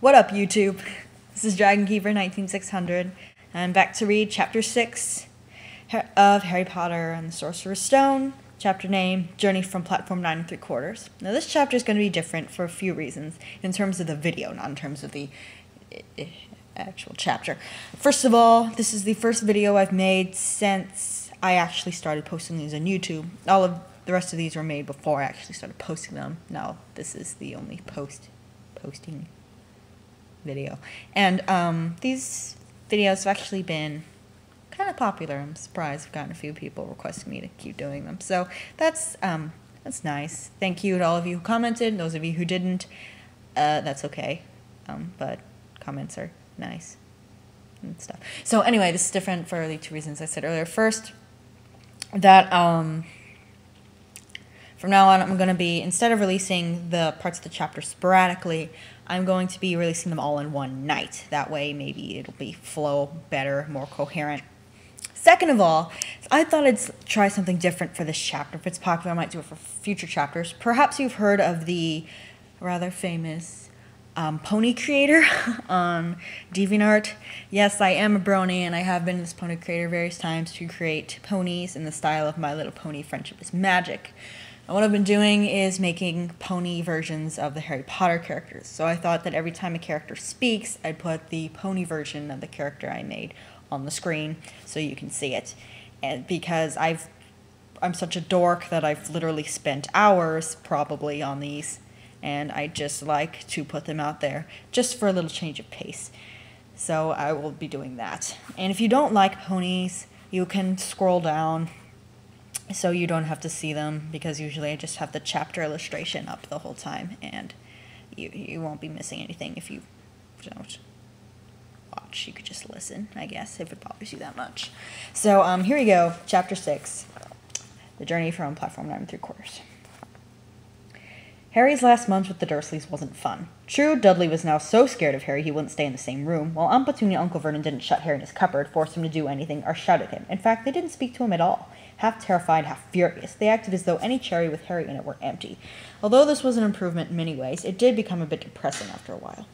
What up, YouTube? This is Dragonkeeper19600. I'm back to read Chapter 6 of Harry Potter and the Sorcerer's Stone. Chapter name, Journey from Platform 9 3/4. Now this chapter is going to be different for a few reasons, in terms of the video, not in terms of the actual chapter. First of all, this is the first video I've made since I actually started posting these on YouTube. All of the rest of these were made before I actually started posting them. Now this is the only posting video. And these videos have actually been kind of popular. I'm surprised I've gotten a few people requesting me to keep doing them. So that's nice. Thank you to all of you who commented. Those of you who didn't, that's okay. But comments are nice and stuff. So anyway, this is different for the two reasons I said earlier. First, that from now on, I'm going to be, instead of releasing the parts of the chapter sporadically, I'm going to be releasing them all in one night. That way, maybe it'll be flow better, more coherent. Second of all, I thought I'd try something different for this chapter. If it's popular, I might do it for future chapters. Perhaps you've heard of the rather famous pony creator on DeviantArt. Yes, I am a brony, and I have been this pony creator various times to create ponies in the style of My Little Pony Friendship is Magic. And what I've been doing is making pony versions of the Harry Potter characters. So I thought that every time a character speaks, I'd put the pony version of the character I made on the screen so you can see it. And because I'm such a dork that I've literally spent hours probably on these, and I just like to put them out there just for a little change of pace. So I will be doing that. And if you don't like ponies, you can scroll down so you don't have to see them, because usually I just have the chapter illustration up the whole time, and you won't be missing anything if you don't watch. You could just listen, I guess, if it bothers you that much. So here we go, Chapter 6, The Journey from Platform 9 3/4. Harry's last month with the Dursleys wasn't fun. True, Dudley was now so scared of Harry he wouldn't stay in the same room, while Aunt Petunia and Uncle Vernon didn't shut Harry in his cupboard, force him to do anything, or shout at him. In fact, they didn't speak to him at all. Half terrified, half furious, they acted as though any cherry with Harry in it were empty. Although this was an improvement in many ways, it did become a bit depressing after a while.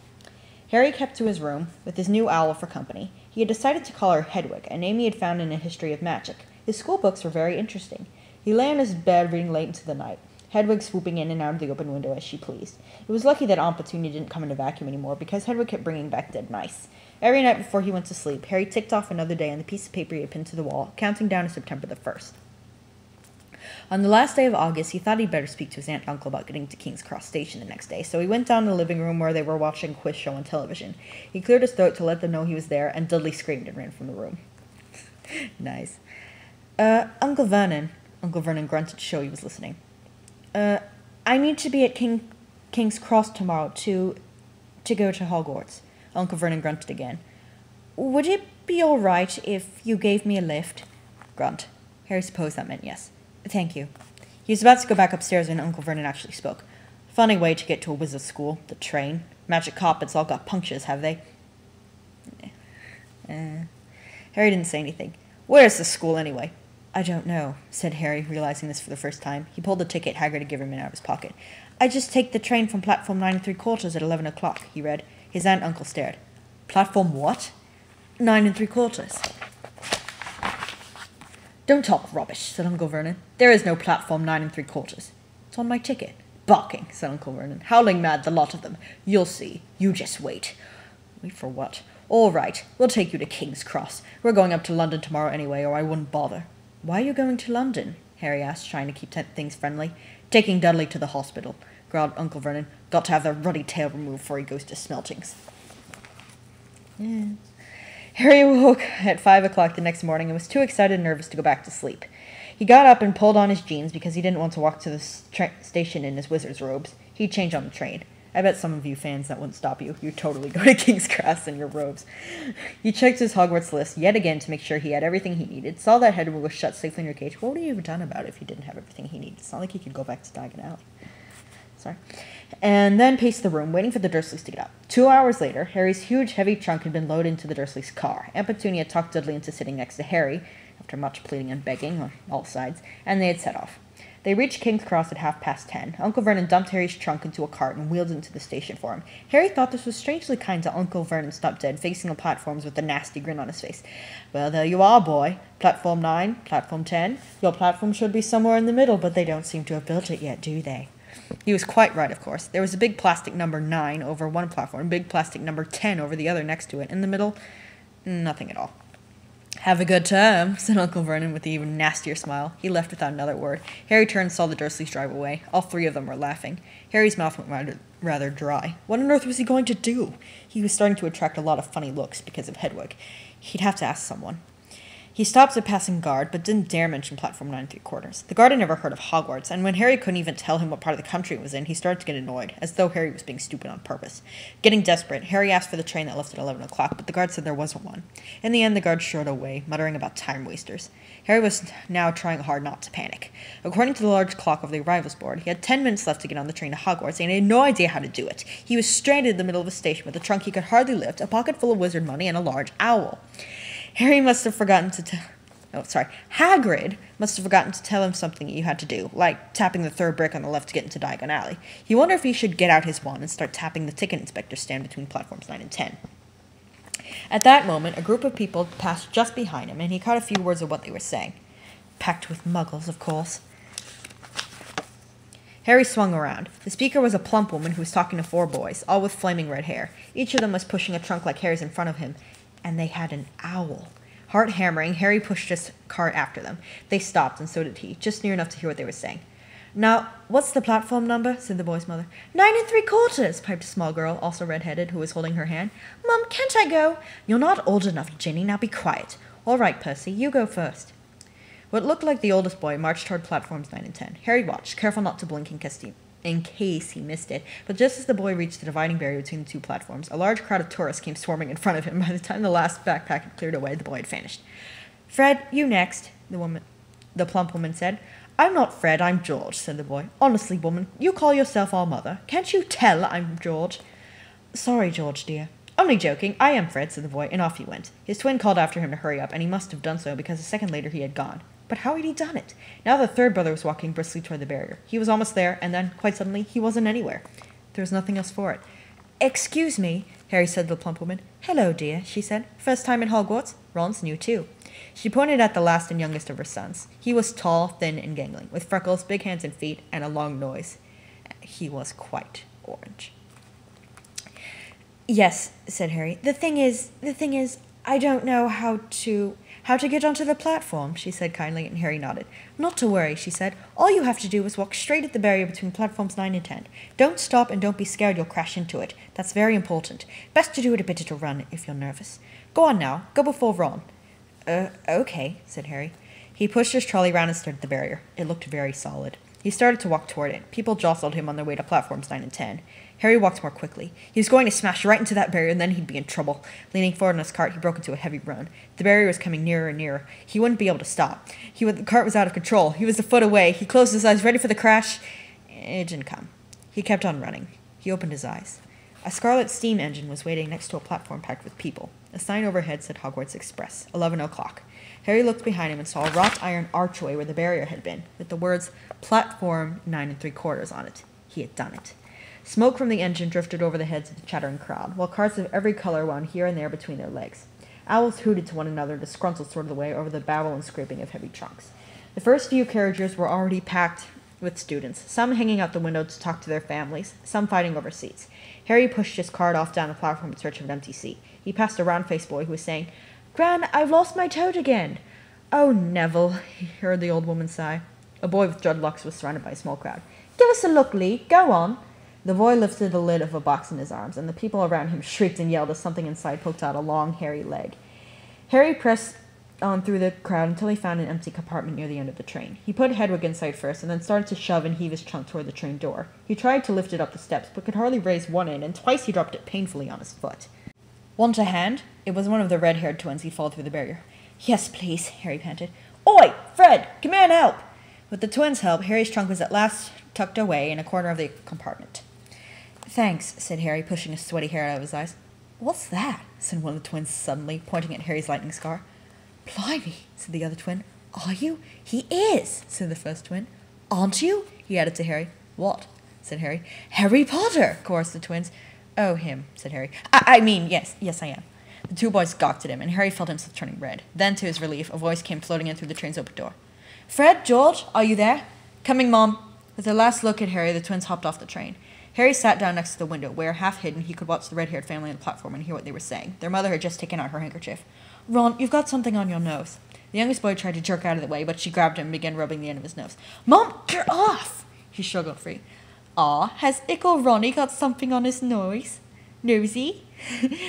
Harry kept to his room, with his new owl for company. He had decided to call her Hedwig, a name he had found in a history of magic. His school books were very interesting. He lay on his bed reading late into the night, Hedwig swooping in and out of the open window as she pleased. It was lucky that Aunt Petunia didn't come in to vacuum anymore, because Hedwig kept bringing back dead mice. Every night before he went to sleep, Harry ticked off another day on the piece of paper he had pinned to the wall, counting down to September the 1st. On the last day of August, he thought he'd better speak to his aunt and uncle about getting to King's Cross Station the next day, so he went down to the living room where they were watching a quiz show on television. He cleared his throat to let them know he was there, and Dudley screamed and ran from the room. Nice. Uncle Vernon. Uncle Vernon grunted to show he was listening. I need to be at King's Cross tomorrow to go to Hogwarts. Uncle Vernon grunted again. Would it be all right if you gave me a lift? Grunt. Harry supposed that meant yes. Thank you. He was about to go back upstairs when Uncle Vernon actually spoke. Funny way to get to a wizard's school, the train. Magic carpets all got punctures, have they? Harry didn't say anything. Where's the school, anyway? I don't know, said Harry, realizing this for the first time. He pulled the ticket Hagrid had given him out of his pocket. I just take the train from platform 9 3/4 at 11 o'clock, he read. His aunt and uncle stared. Platform what? 9 3/4. Don't talk rubbish, said Uncle Vernon. There is no platform 9 3/4. It's on my ticket. Barking, said Uncle Vernon. Howling mad, the lot of them. You'll see. You just wait. Wait for what? All right, we'll take you to King's Cross. We're going up to London tomorrow anyway, or I wouldn't bother. Why are you going to London? Harry asked, trying to keep things friendly. Taking Dudley to the hospital, growled Uncle Vernon. Got to have the ruddy tail removed before he goes to Smeltings. Yeah. Harry woke at 5 o'clock the next morning and was too excited and nervous to go back to sleep. He got up and pulled on his jeans because he didn't want to walk to the station in his wizard's robes. He'd change on the train. I bet some of you fans that wouldn't stop you. You'd totally go to King's Cross in your robes. He checked his Hogwarts list yet again to make sure he had everything he needed. Saw that Hedwig was shut safely in her cage. What would he have done about it if he didn't have everything he needed? It's not like he could go back to Diagon Alley. Sorry. And then paced the room, waiting for the Dursleys to get up. 2 hours later, Harry's huge, heavy trunk had been loaded into the Dursleys' car. Aunt Petunia talked Dudley into sitting next to Harry, after much pleading and begging on all sides, and they had set off. They reached King's Cross at 10:30. Uncle Vernon dumped Harry's trunk into a cart and wheeled it into the station for him. Harry thought this was strangely kind to Uncle Vernon stopped dead, facing the platforms with a nasty grin on his face. Well, there you are, boy. Platform 9, platform 10. Your platform should be somewhere in the middle, but they don't seem to have built it yet, do they? He was quite right, of course. There was a big plastic number 9 over one platform, a big plastic number 10 over the other next to it. In the middle, nothing at all. Have a good time, said Uncle Vernon with an even nastier smile. He left without another word. Harry turned and saw the Dursleys drive away. All three of them were laughing. Harry's mouth went rather dry. What on earth was he going to do? He was starting to attract a lot of funny looks because of Hedwig. He'd have to ask someone. He stopped a passing guard, but didn't dare mention platform 9 3/4. The guard had never heard of Hogwarts, and when Harry couldn't even tell him what part of the country it was in, he started to get annoyed, as though Harry was being stupid on purpose. Getting desperate, Harry asked for the train that left at 11 o'clock, but the guard said there wasn't one. In the end, the guard strode away, muttering about time wasters. Harry was now trying hard not to panic. According to the large clock of the arrivals board, he had 10 minutes left to get on the train to Hogwarts, and he had no idea how to do it. He was stranded in the middle of a station with a trunk he could hardly lift, a pocket full of wizard money, and a large owl. Hagrid must have forgotten to tell him something he had to do, like tapping the third brick on the left to get into Diagon Alley. He wondered if he should get out his wand and start tapping the ticket inspector stand between platforms 9 and 10. At that moment, a group of people passed just behind him, and he caught a few words of what they were saying. Packed with muggles, of course. Harry swung around. The speaker was a plump woman who was talking to 4 boys, all with flaming red hair. Each of them was pushing a trunk like Harry's in front of him, and they had an owl. Heart hammering, Harry pushed his cart after them. They stopped, and so did he, just near enough to hear what they were saying. Now, what's the platform number? Said the boy's mother. 9 3/4, piped a small girl, also red-headed, who was holding her hand. Mum, can't I go? You're not old enough, Ginny. Now be quiet. All right, Percy, you go first. What looked like the oldest boy marched toward platforms 9 and 10. Harry watched, careful not to blink in case he missed it, but just as the boy reached the dividing barrier between the two platforms, a large crowd of tourists came swarming in front of him. By the time the last backpack had cleared away, the boy had vanished. Fred, you next, the plump woman said. I'm not Fred, I'm George, said the boy. Honestly, woman, you call yourself our mother. Can't you tell I'm George? Sorry, George, dear. Only joking, I am Fred, said the boy, and off he went. His twin called after him to hurry up, and he must have done so because a second later he had gone. But how had he done it? Now the third brother was walking briskly toward the barrier. He was almost there, and then, quite suddenly, he wasn't anywhere. There was nothing else for it. Excuse me, Harry said to the plump woman. Hello, dear, she said. First time in Hogwarts? Ron's new, too. She pointed at the last and youngest of her sons. He was tall, thin, and gangling, with freckles, big hands and feet, and a long nose. He was quite orange. Yes, said Harry. The thing is, I don't know how to get onto the platform, she said kindly, and Harry nodded. Not to worry, she said. All you have to do is walk straight at the barrier between platforms 9 and 10. Don't stop and don't be scared you'll crash into it. That's very important. Best to do it a bit at a run if you're nervous. Go on now. Go before Ron. Okay, said Harry. He pushed his trolley round and stared at the barrier. It looked very solid. He started to walk toward it. People jostled him on their way to platforms 9 and 10. Harry walked more quickly. He was going to smash right into that barrier, and then he'd be in trouble. Leaning forward on his cart, he broke into a heavy run. The barrier was coming nearer and nearer. He wouldn't be able to stop. The cart was out of control. He was a foot away. He closed his eyes, ready for the crash. It didn't come. He kept on running. He opened his eyes. A scarlet steam engine was waiting next to a platform packed with people. A sign overhead said Hogwarts Express, 11 o'clock. Harry looked behind him and saw a wrought iron archway where the barrier had been, with the words Platform 9 3/4 on it. He had done it. Smoke from the engine drifted over the heads of the chattering crowd, while carts of every color wound here and there between their legs. Owls hooted to one another, disgruntled sort of the way over the babble and scraping of heavy trunks. The first few carriages were already packed with students, some hanging out the window to talk to their families, some fighting over seats. Harry pushed his cart off down the platform in search of an empty seat. He passed a round-faced boy who was saying, Gran, I've lost my toad again. Oh, Neville, he heard the old woman sigh. A boy with dreadlocks was surrounded by a small crowd. Give us a look, Lee. Go on. The boy lifted the lid of a box in his arms, and the people around him shrieked and yelled as something inside poked out a long, hairy leg. Harry pressed on through the crowd until he found an empty compartment near the end of the train. He put Hedwig inside first, and then started to shove and heave his trunk toward the train door. He tried to lift it up the steps, but could hardly raise one end, and twice he dropped it painfully on his foot. Want a hand? It was one of the red-haired twins he followed through the barrier. Yes, please, Harry panted. Oi, Fred, come here and help! With the twins' help, Harry's trunk was at last tucked away in a corner of the compartment. Thanks, said Harry, pushing a sweaty hair out of his eyes. What's that? Said one of the twins suddenly, pointing at Harry's lightning scar. Blimey, said the other twin. Are you? He is, said the first twin. Aren't you? He added to Harry. What? Said Harry. Harry Potter, chorused the twins. Oh, him, said Harry. I mean, yes, I am. The two boys gawked at him, and Harry felt himself turning red. Then, to his relief, a voice came floating in through the train's open door. Fred, George, are you there? Coming, Mom. With a last look at Harry, the twins hopped off the train. Harry sat down next to the window, where, half hidden, he could watch the red-haired family on the platform and hear what they were saying. Their mother had just taken out her handkerchief. Ron, you've got something on your nose. The youngest boy tried to jerk out of the way, but she grabbed him and began rubbing the end of his nose. Mom, get off! He struggled free. Aw, has Ickle Ronnie got something on his nose? Nosy?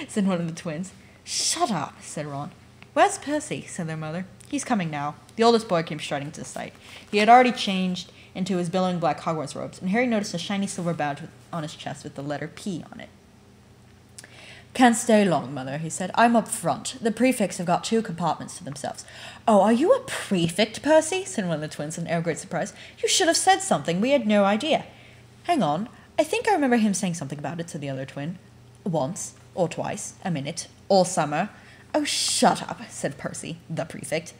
Said one of the twins. Shut up, said Ron. Where's Percy? Said their mother. He's coming now. The oldest boy came striding to the sight. He had already changed into his billowing black Hogwarts robes, and Harry noticed a shiny silver badge on his chest with the letter P on it. Can't stay long, Mother, he said. I'm up front. The prefects have got 2 compartments to themselves. Oh, are you a prefect, Percy? Said one of the twins in air of great surprise. You should have said something. We had no idea. Hang on. I think I remember him saying something about it, said the other twin. Once, or twice, a minute, all summer. Oh, shut up, said Percy, the prefect.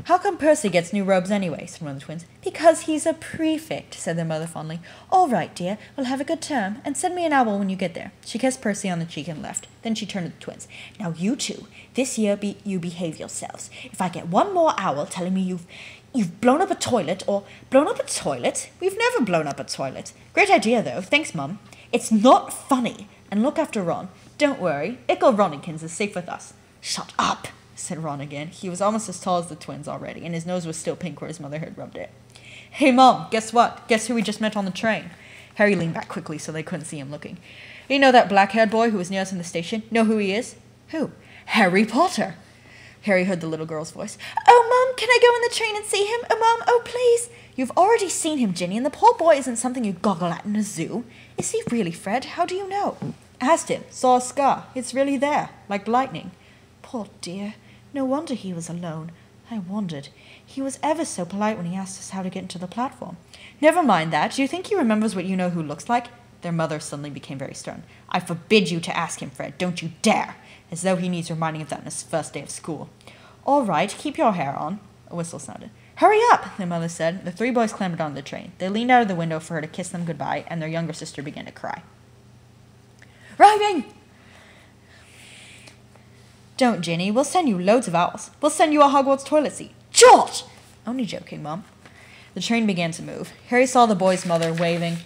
How come Percy gets new robes anyway, said one of the twins. Because he's a prefect, said their mother fondly. All right, dear, we'll have a good term, and send me an owl when you get there. She kissed Percy on the cheek and left. Then she turned to the twins. Now you two, this year you behave yourselves. If I get one more owl telling me you've blown up a toilet, or blown up a toilet? We've never blown up a toilet. Great idea, though. Thanks, Mum. It's not funny. And look after Ron. Don't worry, Ickle Ronnikins is safe with us. Shut up, said Ron again. He was almost as tall as the twins already, and his nose was still pink where his mother had rubbed it. Hey, Mom, guess what? Guess who we just met on the train? Harry leaned back quickly so they couldn't see him looking. You know that black-haired boy who was near us in the station? Know who he is? Who? Harry Potter. Harry heard the little girl's voice. Oh, Mum, can I go in the train and see him? Oh, Mum, oh, please. You've already seen him, Ginny, and the poor boy isn't something you goggle at in a zoo. Is he really, Fred? How do you know? Asked him. Saw a scar. It's really there, like lightning. Poor dear. No wonder he was alone. I wondered. He was ever so polite when he asked us how to get into the platform. Never mind that. Do you think he remembers what you-know-who looks like? Their mother suddenly became very stern. I forbid you to ask him, Fred. Don't you dare. As though he needs reminding of that on his first day of school. All right, keep your hair on. A whistle sounded. Hurry up, their mother said. The 3 boys clambered onto the train. They leaned out of the window for her to kiss them goodbye, and their younger sister began to cry. Riding! Don't, Ginny. We'll send you loads of owls. We'll send you a Hogwarts toilet seat. George! Only joking, Mum. The train began to move. Harry saw the boy's mother waving,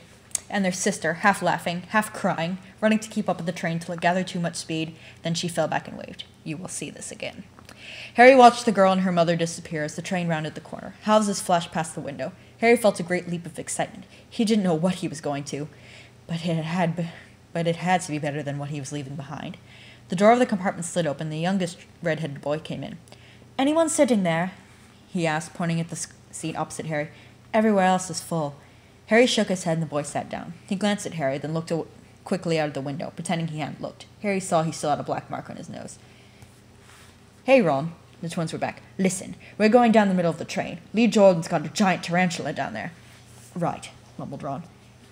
and their sister, half laughing, half crying, running to keep up with the train till it gathered too much speed. Then she fell back and waved. You will see this again. Harry watched the girl and her mother disappear as the train rounded the corner. Houses flashed past the window. Harry felt a great leap of excitement. He didn't know what he was going to, but it had to be better than what he was leaving behind. The door of the compartment slid open. The youngest red-headed boy came in. Anyone sitting there? He asked, pointing at the seat opposite Harry. Everywhere else is full. Harry shook his head and the boy sat down. He glanced at Harry, then looked quickly out of the window, pretending he hadn't looked. Harry saw he still had a black mark on his nose. Hey, Ron. The twins were back. Listen, we're going down the middle of the train. Lee Jordan's got a giant tarantula down there. Right, mumbled Ron.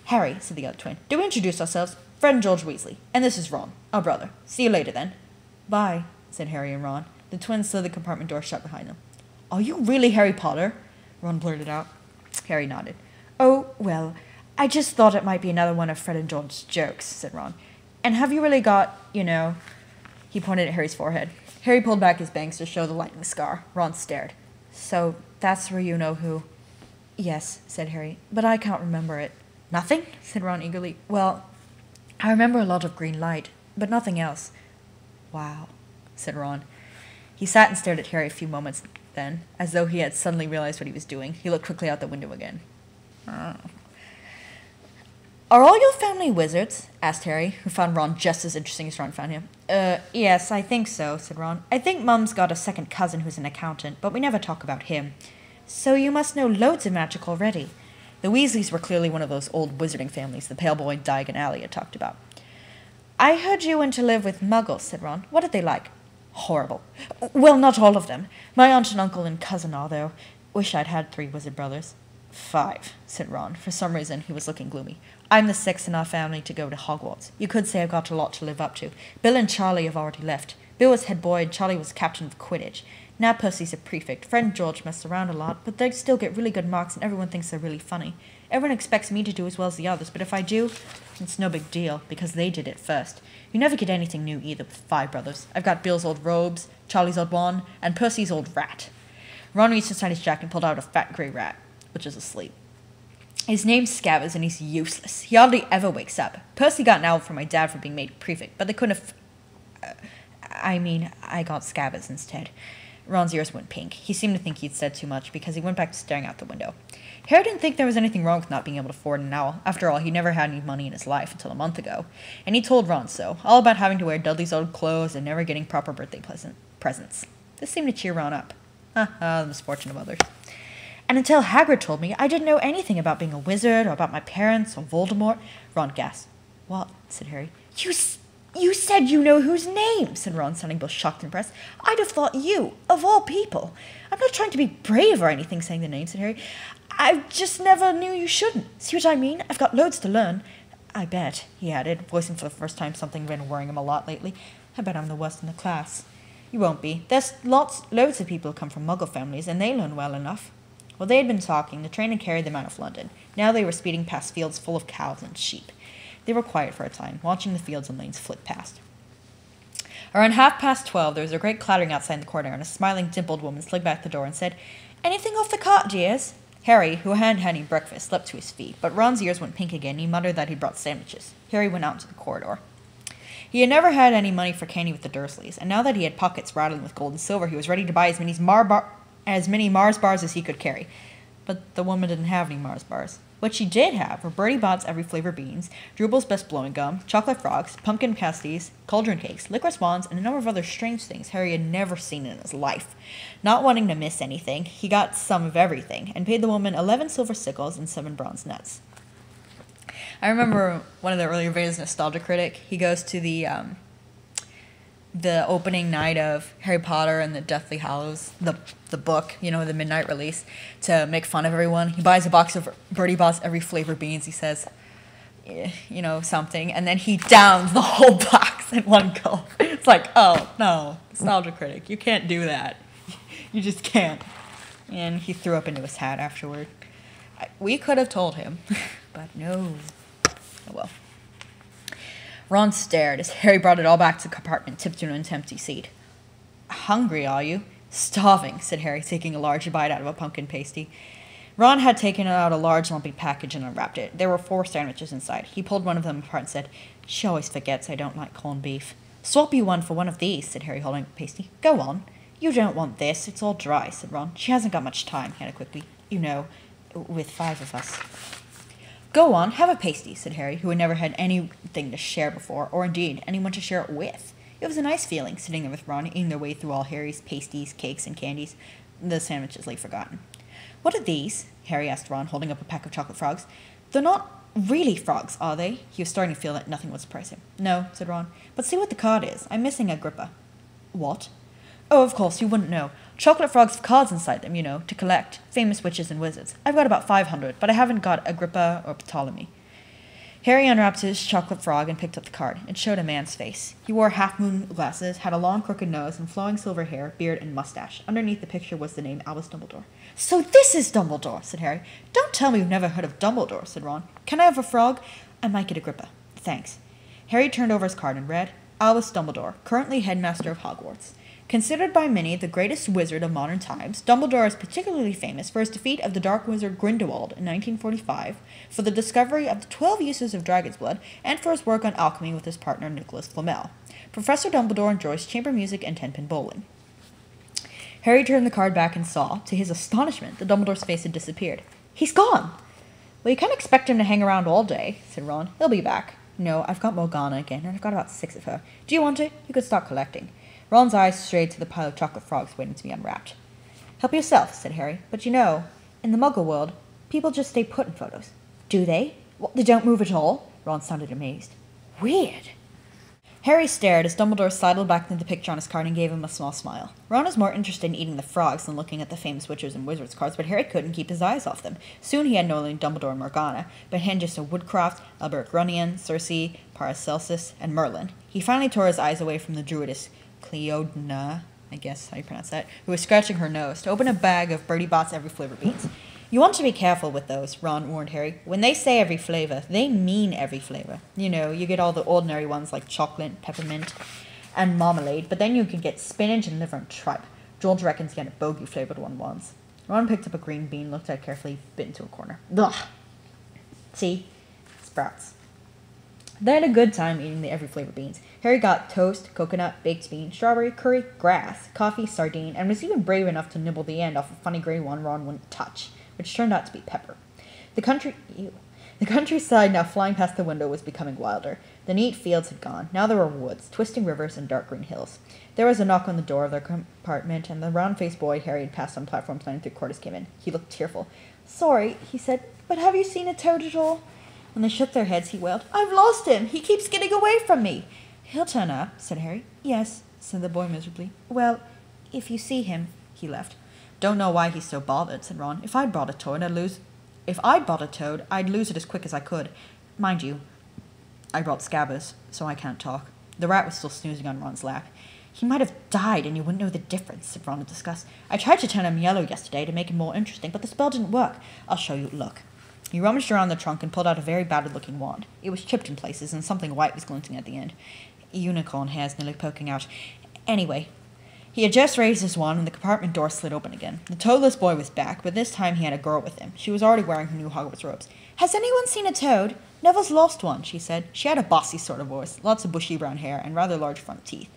Harry, said the other twin, do we introduce ourselves? Fred and George Weasley. And this is Ron, our brother. See you later, then. Bye, said Harry and Ron. The twins slid the compartment door shut behind them. Are you really Harry Potter? Ron blurted out. Harry nodded. Oh, well, I just thought it might be another one of Fred and George's jokes, said Ron. And have you really got, He pointed at Harry's forehead. Harry pulled back his bangs to show the lightning scar. Ron stared. So, that's where you-know-who? Yes, said Harry, but I can't remember it. Nothing? Said Ron eagerly. Well, I remember a lot of green light, but nothing else. Wow, said Ron. He sat and stared at Harry a few moments. Then, as though he had suddenly realized what he was doing, he looked quickly out the window again. Are all your family wizards? Asked Harry, who found Ron just as interesting as Ron found him. Yes, I think so, said Ron. I think Mum's got a second cousin who's an accountant, but we never talk about him. So you must know loads of magic already. The Weasleys were clearly one of those old wizarding families the pale boy Diagon Alley had talked about. I heard you went to live with Muggles, said Ron. What are they like? Horrible. Well, not all of them. My aunt and uncle and cousin are, though. Wish I'd had 3 wizard brothers. 5, said Ron. For some reason, he was looking gloomy. I'm the 6th in our family to go to Hogwarts. You could say I've got a lot to live up to. Bill and Charlie have already left. Bill was head boy and Charlie was captain of Quidditch. Now Percy's a prefect. Fred and George mess around a lot, but they still get really good marks and everyone thinks they're really funny. Everyone expects me to do as well as the others, but if I do, it's no big deal, because they did it first. You never get anything new either with 5 brothers. I've got Bill's old robes, Charlie's old wand, and Percy's old rat. Ron reached inside his jacket and pulled out a fat grey rat, which is asleep. His name's Scabbers, and he's useless. He hardly ever wakes up. Percy got an owl from my dad for being made prefect, but they couldn't have... I got Scabbers instead. Ron's ears went pink. He seemed to think he'd said too much because he went back to staring out the window. Harry didn't think there was anything wrong with not being able to afford an owl. After all, he never had any money in his life until a month ago. And he told Ron so, all about having to wear Dudley's old clothes and never getting proper birthday presents. This seemed to cheer Ron up. The misfortune of others. And until Hagrid told me, I didn't know anything about being a wizard or about my parents or Voldemort. Ron gasped. What? Said Harry. You said you know whose name, said Ron, sounding both shocked and impressed. I'd have thought you, of all people. I'm not trying to be brave or anything saying the name, said Harry. I just never knew you shouldn't. See what I mean? I've got loads to learn. I bet, he added, voicing for the first time something been worrying him a lot lately. I bet I'm the worst in the class. You won't be. There's loads of people who come from Muggle families, and they learn well enough. While they had been talking, the train had carried them out of London. Now they were speeding past fields full of cows and sheep. They were quiet for a time, watching the fields and lanes flit past. Around 12:30, there was a great clattering outside the corridor, and a smiling, dimpled woman slid back the door and said, Anything off the cart, dears? Harry, who hadn't had any breakfast, leapt to his feet, but Ron's ears went pink again, and he muttered that he'd brought sandwiches. Harry went out into the corridor. He had never had any money for candy with the Dursleys, and now that he had pockets rattling with gold and silver, he was ready to buy as many Mars bars as he could carry. But the woman didn't have any Mars bars. What she did have were Bertie Bott's every flavor beans, Drubal's best blowing gum, chocolate frogs, pumpkin pasties, cauldron cakes, licorice wands, and a number of other strange things Harry had never seen in his life. Not wanting to miss anything, he got some of everything, and paid the woman 11 silver sickles and 7 bronze nuts. I remember one of the earlier videos, Nostalgia Critic, he goes to the opening night of Harry Potter and the Deathly Hallows, the book, the midnight release, to make fun of everyone. He buys a box of Bertie Bott's every flavor beans. He says, something, and then he downs the whole box in one gulp. It's like, oh, no, Nostalgia Critic, you can't do that. You just can't. And he threw up into his hat afterward. We could have told him, but no. Oh well. Ron stared as Harry brought it all back to the compartment, tipped to an empty seat. Hungry, are you? Starving, said Harry, taking a large bite out of a pumpkin pasty. Ron had taken out a large lumpy package and unwrapped it. There were 4 sandwiches inside. He pulled one of them apart and said, She always forgets I don't like corned beef. Swap you one for one of these, said Harry, holding the pasty. Go on. You don't want this. It's all dry, said Ron. She hasn't got much time, he added quickly. With 5 of us. Go on, have a pasty, said Harry, who had never had anything to share before, or indeed anyone to share it with. It was a nice feeling, sitting there with Ron, eating their way through all Harry's pasties, cakes, and candies, the sandwiches lay forgotten. What are these? Harry asked Ron, holding up a pack of chocolate frogs. They're not really frogs, are they? He was starting to feel that nothing would surprise him. No, said Ron, but see what the card is. I'm missing Agrippa. What? Oh, of course, you wouldn't know. Chocolate frogs have cards inside them, to collect. Famous witches and wizards. I've got about 500, but I haven't got Agrippa or Ptolemy. Harry unwrapped his chocolate frog and picked up the card. It showed a man's face. He wore half-moon glasses, had a long crooked nose, and flowing silver hair, beard, and mustache. Underneath the picture was the name Albus Dumbledore. So this is Dumbledore, said Harry. Don't tell me you've never heard of Dumbledore, said Ron. Can I have a frog? I might get Agrippa. Thanks. Harry turned over his card and read, Albus Dumbledore, currently headmaster of Hogwarts. Considered by many the greatest wizard of modern times, Dumbledore is particularly famous for his defeat of the dark wizard Grindelwald in 1945, for the discovery of the 12 uses of dragon's blood, and for his work on alchemy with his partner Nicholas Flamel. Professor Dumbledore enjoys chamber music and 10-pin bowling. Harry turned the card back and saw, to his astonishment, that Dumbledore's face had disappeared. He's gone! Well, you can't expect him to hang around all day, said Ron. He'll be back. No, I've got Morgana again, and I've got about 6 of her. Do you want it? You could start collecting. Ron's eyes strayed to the pile of chocolate frogs waiting to be unwrapped. Help yourself, said Harry. But in the Muggle world, people just stay put in photos. Do they? What, they don't move at all? Ron sounded amazed. Weird. Harry stared as Dumbledore sidled back into the picture on his card and gave him a small smile. Ron was more interested in eating the frogs than looking at the famous witches and wizards cards, but Harry couldn't keep his eyes off them. Soon he had not only Dumbledore and Morgana, but Hengist of Woodcroft, Albert Grunion, Circe, Paracelsus, and Merlin. He finally tore his eyes away from the druidess Cleodna, I guess how you pronounce that, who was scratching her nose, to open a bag of Bertie Bott's every flavor beans. You want to be careful with those, Ron warned Harry. When they say every flavor, they mean every flavor. You know, you get all the ordinary ones like chocolate, peppermint, and marmalade, but then you can get spinach and liver and tripe. George reckons he had a bogey-flavored one once. Ron picked up a green bean, looked at it carefully, bit into a corner. Ugh. See? Sprouts. They had a good time eating the every flavor beans. Harry got toast, coconut, baked bean, strawberry, curry, grass, coffee, sardine, and was even brave enough to nibble the end off a funny grey one Ron wouldn't touch, which turned out to be pepper. The countryside, now flying past the window, was becoming wilder. The neat fields had gone. Now there were woods, twisting rivers, and dark green hills. There was a knock on the door of their compartment, and the round-faced boy Harry had passed on platforms 9 and 3/4 came in. He looked tearful. "Sorry," he said, "but have you seen a toad at all?" When they shook their heads, he wailed, "I've lost him! He keeps getting away from me!" "He'll turn up," said Harry. "Yes," said the boy miserably. "Well, if you see him," he left. "Don't know why he's so bothered," said Ron. If I'd bought a toad, I'd lose it as quick as I could. Mind you, I brought Scabbers, so I can't talk." The rat was still snoozing on Ron's lap. "He might have died, and you wouldn't know the difference," said Ron in disgust. "I tried to turn him yellow yesterday to make him more interesting, but the spell didn't work. I'll show you. Look." He rummaged around the trunk and pulled out a very battered-looking wand. It was chipped in places, and something white was glinting at the end. Unicorn hairs nearly poking out. Anyway, he had just raised his wand when the compartment door slid open again. The toadless boy was back, but this time he had a girl with him. She was already wearing her new Hogwarts robes. "Has anyone seen a toad? Neville's lost one," she said. She had a bossy sort of voice, lots of bushy brown hair, and rather large front teeth.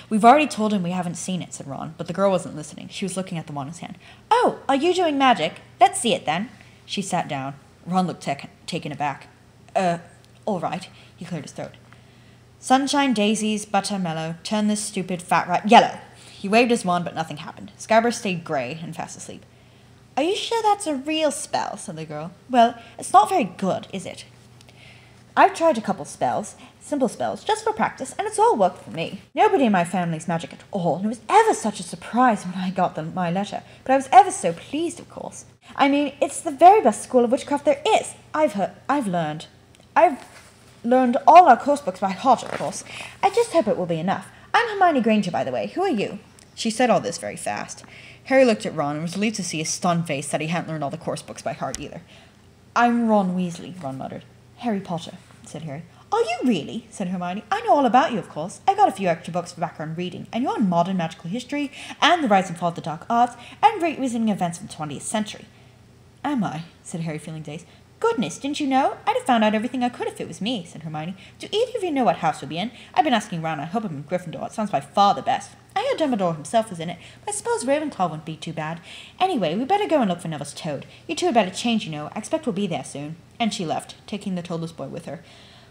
"We've already told him we haven't seen it," said Ron, but the girl wasn't listening. She was looking at the wand in his hand. "Oh, are you doing magic? Let's see it, then." She sat down. Ron looked taken aback. All right," he cleared his throat. "Sunshine, daisies, butter, mellow, turn this stupid fat rat yellow." He waved his wand, but nothing happened. Scabbers stayed grey and fast asleep. "Are you sure that's a real spell?" said the girl. "Well, it's not very good, is it? I've tried a couple spells, simple spells, just for practice, and it's all worked for me. Nobody in my family's magic at all, and it was ever such a surprise when I got my letter, but I was ever so pleased, of course. I mean, it's the very best school of witchcraft there is. I've learned all our course books by heart, of course. I just hope it will be enough. I'm Hermione Granger, by the way. Who are you?" She said all this very fast. Harry looked at Ron and was relieved to see his stunned face that he hadn't learned all the course books by heart either. "I'm Ron Weasley," Ron muttered. "Harry Potter," said Harry. "Are you really?" said Hermione. "I know all about you, of course. I've got a few extra books for background reading, and you're on modern magical history, and the rise and fall of the dark arts, and revisiting events from the 20th century. "Am I?" said Harry, feeling dazed. "Goodness, didn't you know? I'd have found out everything I could if it was me," said Hermione. "Do either of you know what house we'll be in? I've been asking around. I hope I'm in Gryffindor. It sounds by far the best. I heard Dumbledore himself was in it, but I suppose Ravenclaw wouldn't be too bad. Anyway, we better go and look for Neville's toad. You two had better change, you know. I expect we'll be there soon." And she left, taking the toadless boy with her.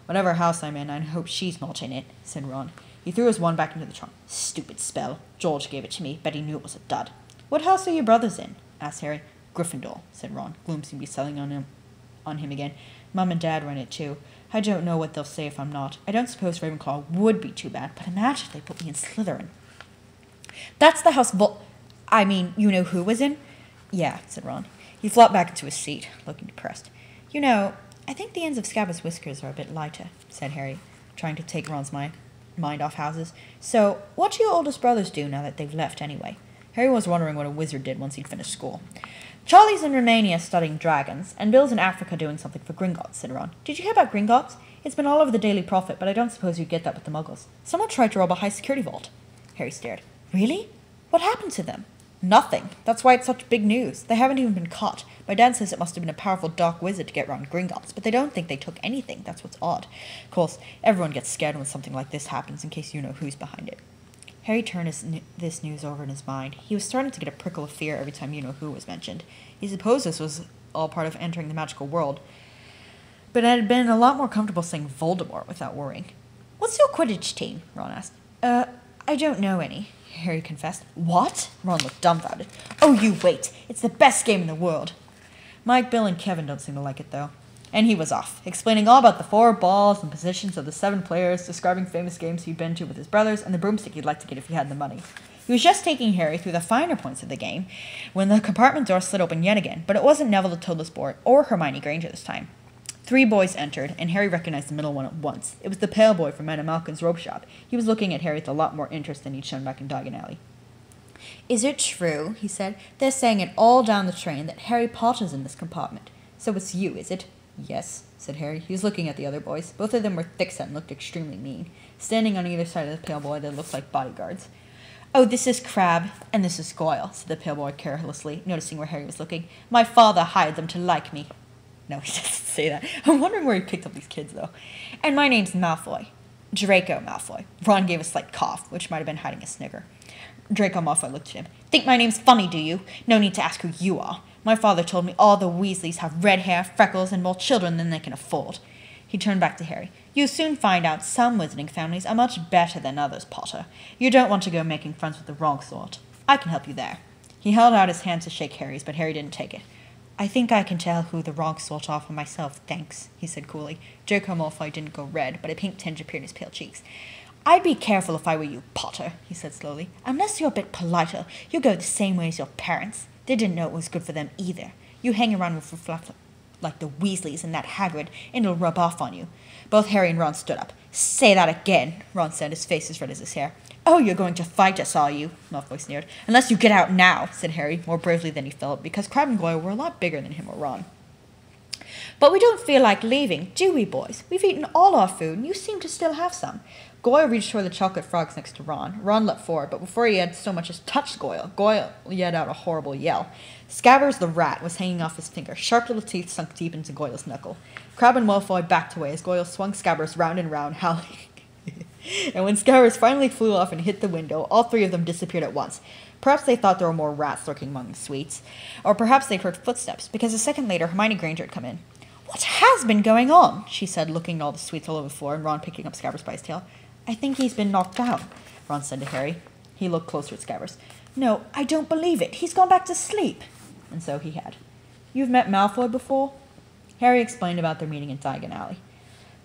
"Whatever house I'm in, I hope she's not in it," said Ron. He threw his wand back into the trunk. "Stupid spell. George gave it to me, but he knew it was a dud." "What house are your brothers in?" asked Harry. "Gryffindor," said Ron. Gloom seemed to be settling on him again. "Mum and Dad run it too. I don't know what they'll say if I'm not. I don't suppose Ravenclaw would be too bad, but imagine if they put me in Slytherin." "That's the house you know who was in?" "Yeah," said Ron. He flopped back into his seat, looking depressed. "You know, I think the ends of Scabbers' whiskers are a bit lighter," said Harry, trying to take Ron's mind off houses. "So, what do your oldest brothers do now that they've left anyway?" Harry was wondering what a wizard did once he'd finished school. "Charlie's in Romania studying dragons, and Bill's in Africa doing something for Gringotts," said Ron. "Did you hear about Gringotts? It's been all over the Daily Prophet, but I don't suppose you'd get that with the Muggles. Someone tried to rob a high-security vault." Harry stared. "Really? What happened to them?" "Nothing. That's why it's such big news. They haven't even been caught. My dad says it must have been a powerful dark wizard to get around Gringotts, but they don't think they took anything. That's what's odd. Of course, everyone gets scared when something like this happens, in case you know who's behind it." Harry turned this news over in his mind. He was starting to get a prickle of fear every time you-know-who was mentioned. He supposed this was all part of entering the magical world, but it had been a lot more comfortable saying Voldemort without worrying. "What's your Quidditch team?" Ron asked. I don't know any," Harry confessed. "What?" Ron looked dumbfounded. "Oh, you wait. It's the best game in the world." "Mike, Bill, and Kevin don't seem to like it, though." And he was off, explaining all about the 4 balls and positions of the 7 players, describing famous games he'd been to with his brothers, and the broomstick he'd like to get if he had the money. He was just taking Harry through the finer points of the game when the compartment door slid open yet again, but it wasn't Neville the Toadless Boy or Hermione Granger this time. 3 boys entered, and Harry recognized the middle one at once. It was the pale boy from Madame Malkin's robe shop. He was looking at Harry with a lot more interest than he'd shown back in Diagon Alley. "Is it true," he said, "they're saying it all down the train that Harry Potter's in this compartment? So it's you, is it?" "Yes," said Harry. He was looking at the other boys. Both of them were thick-set and looked extremely mean. Standing on either side of the pale boy, they looked like bodyguards. "Oh, this is Crabbe, and this is Goyle," said the pale boy carelessly, noticing where Harry was looking. "My father hired them to like me." No, he doesn't say that. I'm wondering where he picked up these kids, though. "And my name's Malfoy. Draco Malfoy." Ron gave a slight cough, which might have been hiding a snicker. Draco Malfoy looked at him. "Think my name's funny, do you? No need to ask who you are. My father told me all the Weasleys have red hair, freckles, and more children than they can afford." He turned back to Harry. "You'll soon find out some wizarding families are much better than others, Potter. You don't want to go making friends with the wrong sort. I can help you there." He held out his hand to shake Harry's, but Harry didn't take it. "I think I can tell who the wrong sort are for myself, thanks," he said coolly. Draco Malfoy didn't go red, but a pink tinge appeared in his pale cheeks. "I'd be careful if I were you, Potter," he said slowly. "Unless you're a bit politer, you'll go the same way as your parents. They didn't know it was good for them either. You hang around with fluff like the Weasleys and that Hagrid, and it'll rub off on you." Both Harry and Ron stood up. "Say that again," Ron said, his face as red as his hair. "Oh, you're going to fight us, are you?" Malfoy sneered. "Unless you get out now," said Harry, more bravely than he felt, because Crabbe and Goyle were a lot bigger than him or Ron. "But we don't feel like leaving, do we, boys? We've eaten all our food, and you seem to still have some." Goyle reached toward the chocolate frogs next to Ron. Ron leapt forward, but before he had so much as touched Goyle, Goyle let out a horrible yell. Scabbers the rat was hanging off his finger. Sharp little teeth sunk deep into Goyle's knuckle. Crabbe and Malfoy backed away as Goyle swung Scabbers round and round, howling. And when Scabbers finally flew off and hit the window, all 3 of them disappeared at once. Perhaps they thought there were more rats lurking among the sweets. Or perhaps they'd heard footsteps, because a second later Hermione Granger had come in. "What has been going on?" she said, looking at all the sweets all over the floor, and Ron picking up Scabbers by his tail. "I think he's been knocked out," Ron said to Harry. He looked closer at Scabbers. "No, I don't believe it. He's gone back to sleep." And so he had. "You've met Malfoy before?" Harry explained about their meeting in Diagon Alley.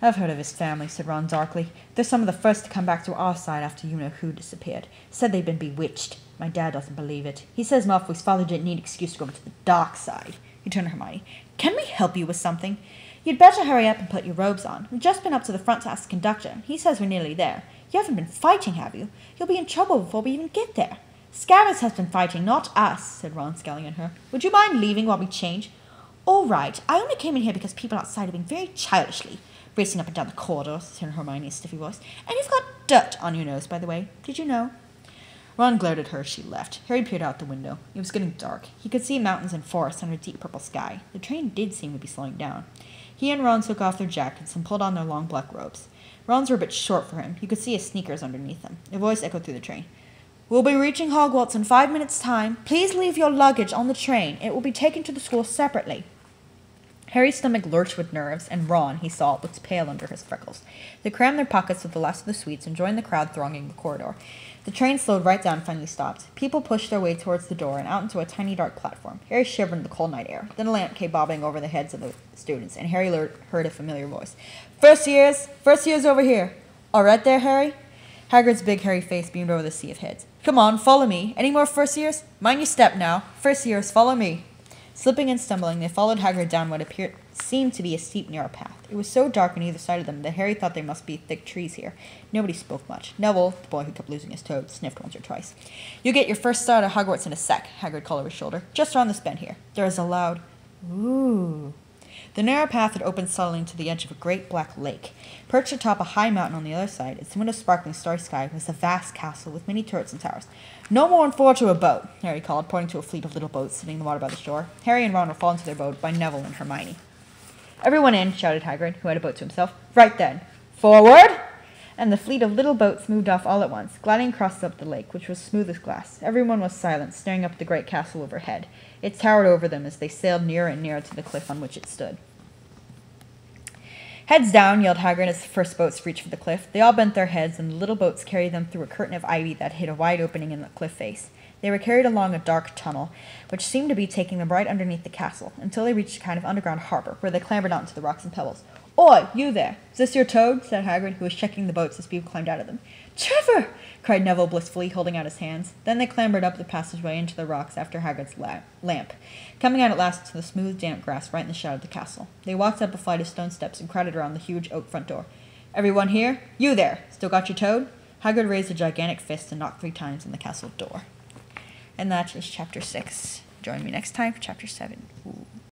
"I've heard of his family," said Ron darkly. "They're some of the first to come back to our side after you-know-who disappeared. Said they'd been bewitched. My dad doesn't believe it. He says Malfoy's father didn't need an excuse to go into the dark side." He turned to Hermione. "Can we help you with something? You'd better hurry up and put your robes on. We've just been up to the front to ask the conductor. He says we're nearly there. You haven't been fighting, have you? You'll be in trouble before we even get there." "Scabbers has been fighting, not us," said Ron, scowling at her. "Would you mind leaving while we change?" "All right. I only came in here because people outside have been very childishly racing up and down the corridors," said Hermione's stiffy voice. "And you've got dirt on your nose, by the way. Did you know?" Ron glared at her as she left. Harry peered out the window. It was getting dark. He could see mountains and forests under a deep purple sky. The train did seem to be slowing down. He and Ron took off their jackets and pulled on their long black robes. Ron's were a bit short for him. You could see his sneakers underneath them. A voice echoed through the train. "We'll be reaching Hogwarts in 5 minutes' time. Please leave your luggage on the train. It will be taken to the school separately." Harry's stomach lurched with nerves, and Ron, he saw, looked pale under his freckles. They crammed their pockets with the last of the sweets and joined the crowd thronging the corridor. The train slowed right down and finally stopped. People pushed their way towards the door and out into a tiny dark platform. Harry shivered in the cold night air. Then a lamp came bobbing over the heads of the students, and Harry heard a familiar voice. First years over here." "All right there, Harry?" Hagrid's big hairy face beamed over the sea of heads. "Come on, follow me. Any more first years? Mind your step now. First years, follow me." Slipping and stumbling, they followed Hagrid down what seemed to be a steep, narrow path. It was so dark on either side of them that Harry thought there must be thick trees here. Nobody spoke much. Neville, the boy who kept losing his toad, sniffed once or twice. "You'll get your first start at Hogwarts in a sec," Hagrid called over his shoulder. "Just around this bend here." There was a loud "ooh." The narrow path had opened suddenly to the edge of a great black lake. Perched atop a high mountain on the other side, its window sparkling starry sky, was a vast castle with many turrets and towers. "No more than 4 to a boat," Harry called, pointing to a fleet of little boats sitting in the water by the shore. Harry and Ron were fallen to their boat by Neville and Hermione. "Everyone in," shouted Hagrid, who had a boat to himself. "Right then. Forward!" And the fleet of little boats moved off all at once, gliding across up the lake, which was smooth as glass. Everyone was silent, staring up at the great castle overhead. It towered over them as they sailed nearer and nearer to the cliff on which it stood. "Heads down," yelled Hagrid as the first boats reached for the cliff. They all bent their heads, and the little boats carried them through a curtain of ivy that hid a wide opening in the cliff face. They were carried along a dark tunnel, which seemed to be taking them right underneath the castle, until they reached a kind of underground harbor, where they clambered out into the rocks and pebbles. "Oi, you there! Is this your Toad?" said Hagrid, who was checking the boats as people climbed out of them. "Trevor!" cried Neville blissfully, holding out his hands. Then they clambered up the passageway into the rocks after Hagrid's lamp, coming out at last to the smooth, damp grass right in the shadow of the castle. They walked up a flight of stone steps and crowded around the huge oak front door. "Everyone here? You there! Still got your Toad?" Hagrid raised a gigantic fist and knocked 3 times on the castle door. And that is Chapter 6. Join me next time for Chapter 7. Ooh.